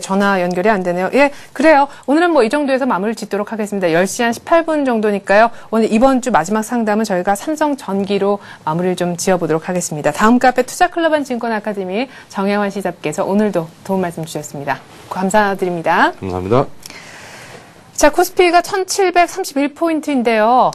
전화 연결이 안 되네요. 그래요. 오늘은 뭐 이 정도에서 마무리를 짓도록 하겠습니다. 10시 한 18분 정도니까요. 오늘 이번 주 마지막 상담은 저희가 삼성전기로 마무리를 좀 지어보도록 하겠습니다. 다음 카페 투자클럽 증권 아카데미 정혜원 시잡께서 오늘도 도움 말씀 주셨습니다. 감사드립니다. 감사합니다. 자, 코스피가 1731포인트인데요.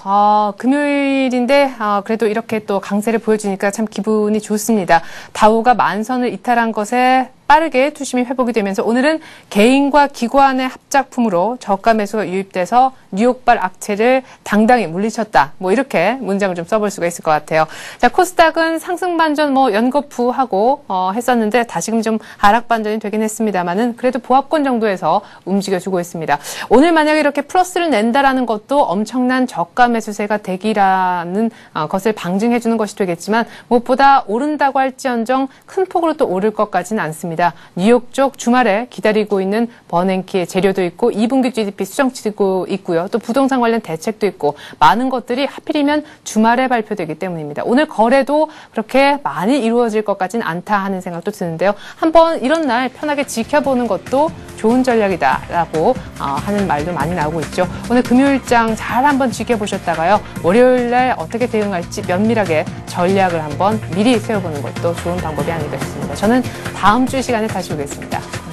금요일인데, 그래도 이렇게 또 강세를 보여주니까 참 기분이 좋습니다. 다우가 만선을 이탈한 것에 빠르게 투심이 회복이 되면서 오늘은 개인과 기관의 합작품으로 저가 매수가 유입돼서 뉴욕발 악재를 당당히 물리쳤다. 뭐 이렇게 문장을 좀 써볼 수가 있을 것 같아요. 자, 코스닥은 상승 반전 연거푸하고 했었는데 다시금 좀 하락 반전이 되긴 했습니다만은 그래도 보합권 정도에서 움직여주고 있습니다. 오늘 만약에 이렇게 플러스를 낸다라는 것도 엄청난 저가 매수세가 되기라는 것을 방증해주는 것이 되겠지만 무엇보다 오른다고 할지언정 큰 폭으로 또 오를 것까지는 않습니다. 뉴욕 쪽 주말에 기다리고 있는 버냉키의 재료도 있고 2분기 GDP 수정치고 있고요. 또 부동산 관련 대책도 있고 많은 것들이 하필이면 주말에 발표되기 때문입니다. 오늘 거래도 그렇게 많이 이루어질 것 같지는 않다 하는 생각도 드는데요. 한번 이런 날 편하게 지켜보는 것도 좋은 전략이다라고 하는 말도 많이 나오고 있죠. 오늘 금요일장 잘 한번 지켜보셨다가요. 월요일 날 어떻게 대응할지 면밀하게 전략을 한번 미리 세워보는 것도 좋은 방법이 아닐까 싶습니다. 저는 다음 주 시간에 다시 오겠습니다.